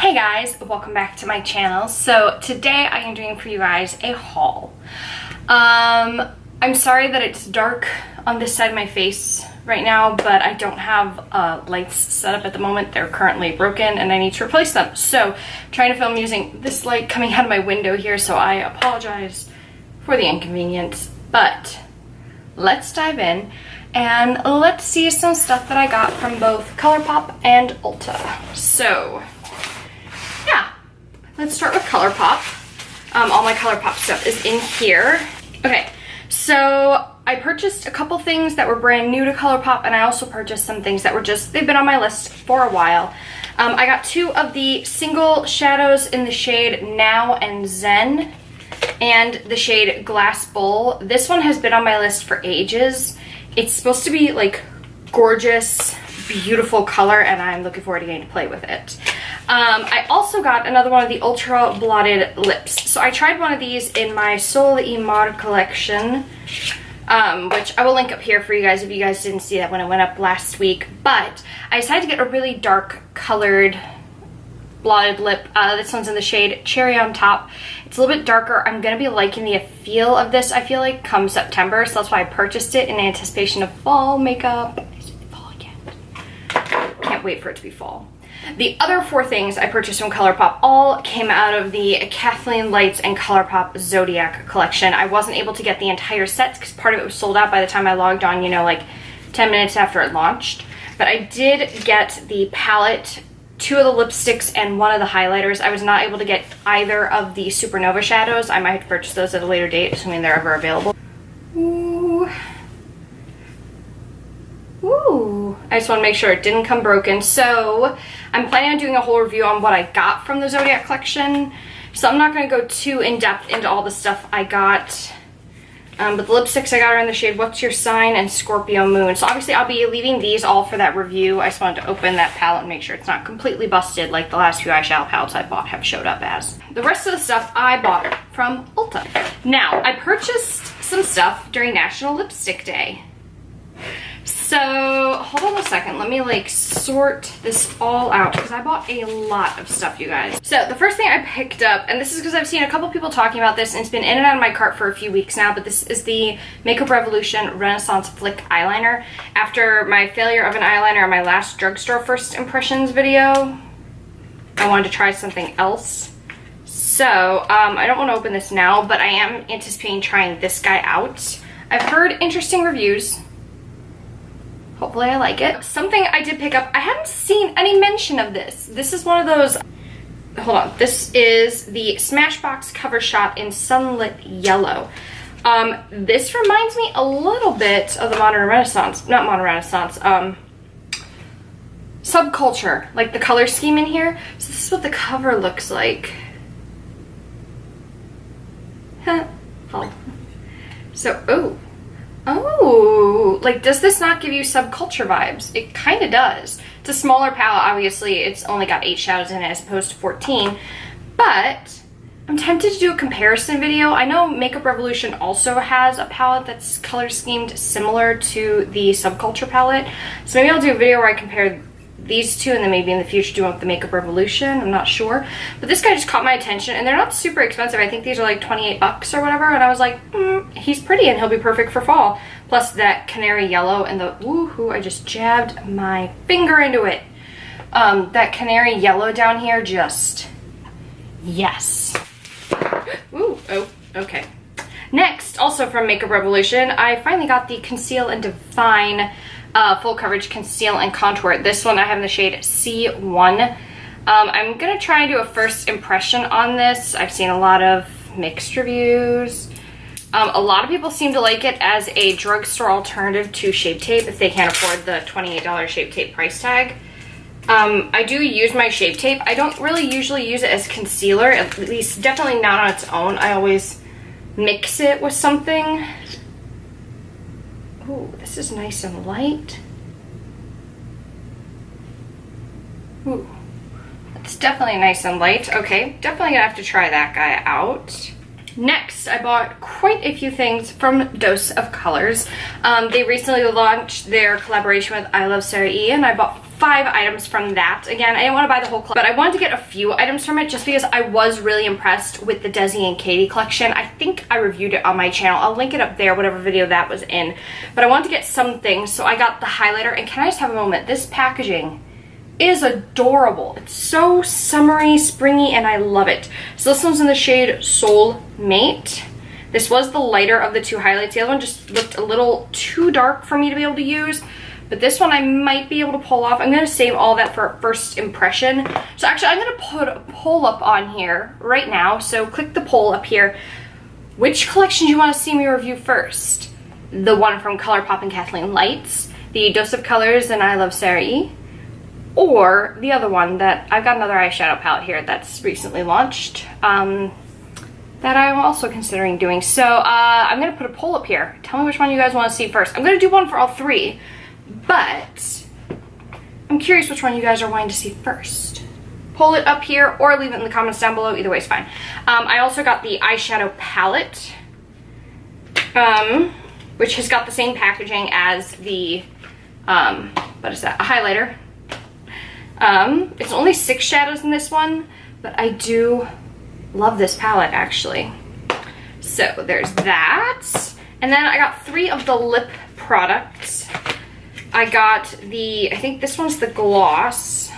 Hey guys, welcome back to my channel. So today I am doing for you guys a haul. I'm sorry that it's dark on this side of my face right now, but I don't have lights set up at the moment. They're currently broken and I need to replace them. So I'm trying to film using this light coming out of my window here, so I apologize for the inconvenience. But let's dive in and let's see some stuff that I got from both ColourPop and Ulta. So yeah, let's start with ColourPop. All my ColourPop stuff is in here. Okay, so I purchased a couple things that were brand new to ColourPop, and I also purchased some things that were they've been on my list for a while. I got two of the single shadows in the shade Now and Zen, and the shade Glass Bowl. This one has been on my list for ages. It's supposed to be like gorgeous, beautiful color, and I'm looking forward to getting to play with it. I also got another one of the Ultra Blotted Lips. So I tried one of these in my Sol y Mar collection, which I will link up here for you guys if you guys didn't see that when it went up last week. But I decided to get a really dark colored blotted lip. This one's in the shade Cherry on Top. It's a little bit darker. I'm going to be liking the feel of this, I feel like, come September. So that's why I purchased it in anticipation of fall makeup. Is it fall again? Can't wait for it to be fall. The other four things I purchased from ColourPop all came out of the Kathleen Lights and ColourPop Zodiac collection. I wasn't able to get the entire set because part of it was sold out by the time I logged on, you know, like 10 minutes after it launched. But I did get the palette, two of the lipsticks, and one of the highlighters. I was not able to get either of the Supernova shadows. I might have to purchase those at a later date, assuming they're ever available. Ooh. Ooh. I just want to make sure it didn't come broken. So I'm planning on doing a whole review on what I got from the Zodiac collection. So I'm not going to go too in-depth into all the stuff I got. But the lipsticks I got are in the shade What's Your Sign and Scorpio Moon. So obviously I'll be leaving these all for that review. I just wanted to open that palette and make sure it's not completely busted like the last few eyeshadow palettes I bought have showed up as. The rest of the stuff I bought from Ulta. Now, I purchased some stuff during National Lipstick Day. So, hold on a second, let me like sort this all out because I bought a lot of stuff, you guys. So, the first thing I picked up, and this is because I've seen a couple people talking about this and it's been in and out of my cart for a few weeks now, but this is the Makeup Revolution Renaissance Flick Eyeliner. After my failure of an eyeliner on my last drugstore first impressions video, I wanted to try something else. So, I don't want to open this now, but I am anticipating trying this guy out. I've heard interesting reviews. Hopefully I like it. Something I did pick up, I haven't seen any mention of this. This is one of those, hold on. This is the Smashbox Cover Shot in Sunlit Yellow. This reminds me a little bit of the Modern Renaissance, not Modern Renaissance, Subculture, like the color scheme in here. So this is what the cover looks like. Oh. So, oh, like, does this not give you Subculture vibes? It kind of does. It's a smaller palette, obviously. It's only got 8 shadows in it as opposed to 14. But I'm tempted to do a comparison video. I know Makeup Revolution also has a palette that's color schemed similar to the Subculture palette. So maybe I'll do a video where I compare these two and then maybe in the future do one with the Makeup Revolution. I'm not sure. But this guy just caught my attention, and they're not super expensive. I think these are like 28 bucks or whatever, and I was like, he's pretty and he'll be perfect for fall. Plus that canary yellow and the, woohoo, I just jabbed my finger into it. That canary yellow down here, just, yes. Ooh, oh, okay. Next, also from Makeup Revolution, I finally got the Conceal and Define Full Coverage Conceal and Contour. This one I have in the shade C1. I'm gonna try and do a first impression on this. I've seen a lot of mixed reviews. A lot of people seem to like it as a drugstore alternative to Shape Tape if they can't afford the $28 Shape Tape price tag. I do use my Shape Tape. I don't really usually use it as concealer, at least definitely not on its own. I always mix it with something. Ooh, this is nice and light. Ooh, it's definitely nice and light. Okay, definitely gonna have to try that guy out. Next, I bought quite a few things from Dose of Colors. They recently launched their collaboration with I Love Sarah E, and I bought 5 items from that. Again, I didn't want to buy the whole collection, but I wanted to get a few items from it just because I was really impressed with the Desi and Katie collection. I think I reviewed it on my channel. I'll link it up there, whatever video that was in. But I wanted to get some things, so I got the highlighter. And can I just have a moment? This packaging is adorable. It's so summery, springy, and I love it. So this one's in the shade Soul Mate. This was the lighter of the 2 highlights. The other one just looked a little too dark for me to be able to use. But this one I might be able to pull off. I'm going to save all that for first impression. So actually I'm going to put a poll up on here right now. So click the poll up here. Which collection do you want to see me review first? The one from ColourPop and Kathleen Lights, the Dose of Colors and I Love Sarah E, or the other one that I've got another eyeshadow palette here that's recently launched that I'm also considering doing. So I'm going to put a poll up here. Tell me which one you guys want to see first. I'm going to do one for all 3, but I'm curious which one you guys are wanting to see first. Pull it up here or leave it in the comments down below. Either way is fine. I also got the eyeshadow palette, which has got the same packaging as the, what is that, a highlighter. It's only 6 shadows in this one, but I do love this palette actually. So there's that. And then I got 3 of the lip products. I got the, I think this one's the gloss.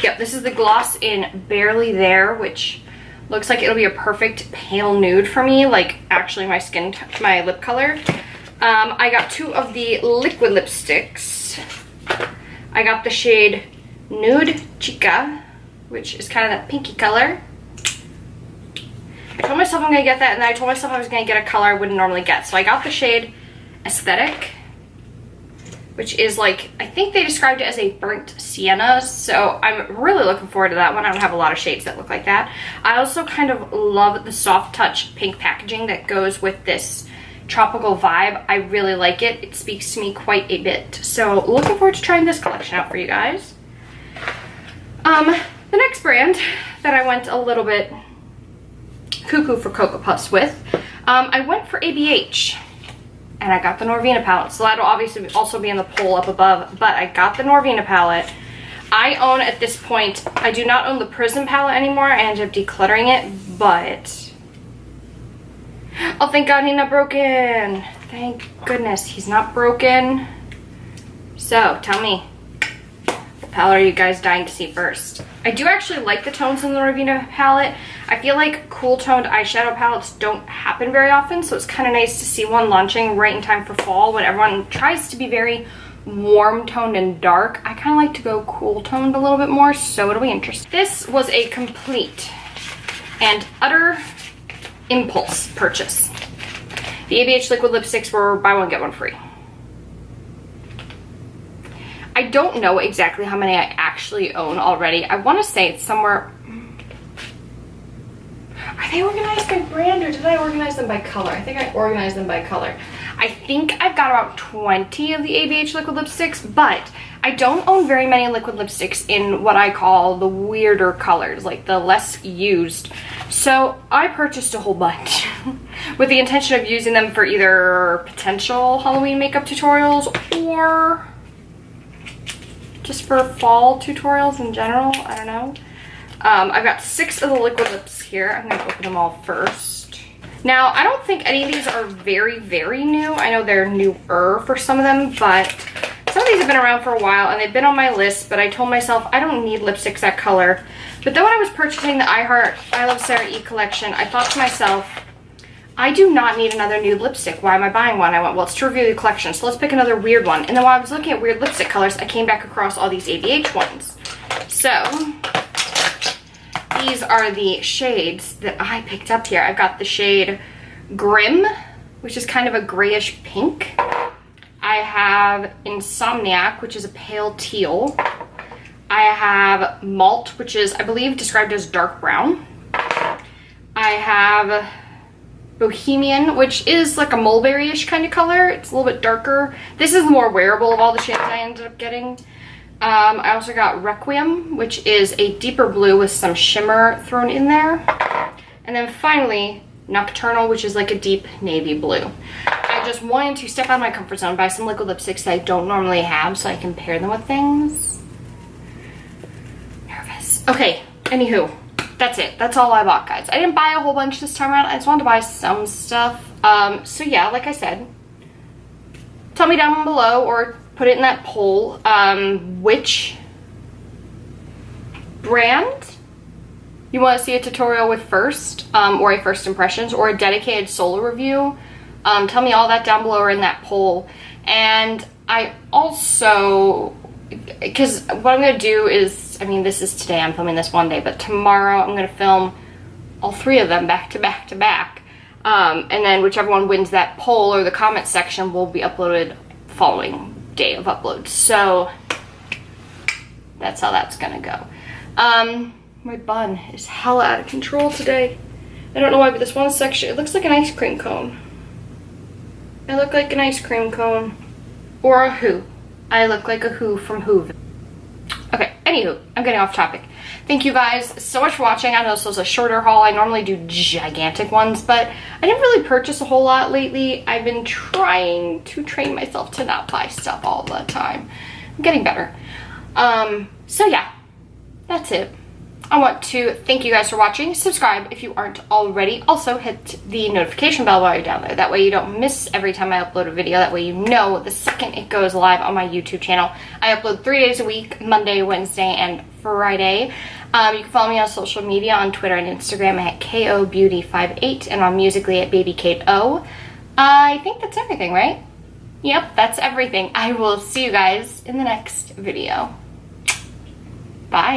Yep, this is the gloss in Barely There, which looks like it'll be a perfect pale nude for me, like actually my skin, my lip color. I got 2 of the liquid lipsticks. I got the shade Nude Chica, which is kind of that pinky color. I told myself I'm going to get that, and then I told myself I was going to get a color I wouldn't normally get. So I got the shade Aesthetic, which is like, I think they described it as a burnt sienna, so I'm really looking forward to that one. I don't have a lot of shades that look like that. I also kind of love the soft touch pink packaging that goes with this tropical vibe. I really like it. It speaks to me quite a bit. So looking forward to trying this collection out for you guys. The next brand that I went a little bit cuckoo for Cocoa Puffs with, I went for ABH. And I got the Norvina palette. So that'll obviously also be in the poll up above. But I got the Norvina palette. I own, at this point, I do not own the Prism palette anymore. I ended up decluttering it. But, oh, thank God he's not broken. Thank goodness he's not broken. So, tell me, what palette are you guys dying to see first? I do actually like the tones in the Norvina palette. I feel like cool toned eyeshadow palettes don't happen very often, so it's kind of nice to see one launching right in time for fall when everyone tries to be very warm toned and dark. I kind of like to go cool toned a little bit more, so it'll be interesting. This was a complete and utter impulse purchase. The ABH liquid lipsticks were buy one get one free. I don't know exactly how many I actually own already. I want to say it's somewhere. Are they organized by brand or did I organize them by color? I think I organized them by color. I think I've got about 20 of the ABH liquid lipsticks, but I don't own very many liquid lipsticks in what I call the weirder colors, like the less used. So I purchased a whole bunch with the intention of using them for either potential Halloween makeup tutorials or just for fall tutorials in general. I don't know. I've got 6 of the liquid lips here. I'm going to open them all first. Now, I don't think any of these are very, very new. I know they're newer for some of them, but some of these have been around for a while and they've been on my list, but I told myself I don't need lipsticks that color. But then when I was purchasing the I Love Sarah E collection, I thought to myself, I do not need another nude lipstick. Why am I buying one? I went, well, it's to review the collection, so let's pick another weird one. And then while I was looking at weird lipstick colors, I came back across all these ABH ones. So these are the shades that I picked up here. I've got the shade Grim, which is kind of a grayish pink. I have Insomniac, which is a pale teal. I have Malt, which is, I believe, described as dark brown. I have Bohemian, which is like a mulberry-ish kind of color. It's a little bit darker. This is the more wearable of all the shades I ended up getting. I also got Requiem, which is a deeper blue with some shimmer thrown in there. And then finally, Nocturnal, which is like a deep navy blue. I just wanted to step out of my comfort zone, buy some liquid lipsticks that I don't normally have so I can pair them with things. Okay, anywho, that's it. That's all I bought, guys. I didn't buy a whole bunch this time around. I just wanted to buy some stuff. So yeah, like I said, tell me down below or put it in that poll, which brand you want to see a tutorial with first, or a first impressions, or a dedicated solo review. Tell me all that down below or in that poll. And I also, because what I'm going to do is, I mean, this is today, I'm filming this one day, but tomorrow I'm going to film all 3 of them back to back to back. And then whichever one wins that poll or the comment section will be uploaded following day of upload. So that's how that's going to go. My bun is hella out of control today. I don't know why, but this one section, it looks like an ice cream cone. I look like an ice cream cone. Or a Who. I look like a Who from Whoville. Okay, anywho, I'm getting off topic. Thank you guys so much for watching. I know this was a shorter haul. I normally do gigantic ones, but I didn't really purchase a whole lot lately. I've been trying to train myself to not buy stuff all the time. I'm getting better. So yeah, that's it. I want to thank you guys for watching. Subscribe if you aren't already. Also hit the notification bell while you're down there. That way you don't miss every time I upload a video. That way you know the second it goes live on my YouTube channel. I upload 3 days a week, Monday, Wednesday, and Friday. You can follow me on social media on Twitter and Instagram at KOBeauty58 and on Musical.ly at babykateo. I think that's everything, right? Yep, that's everything. I will see you guys in the next video. Bye.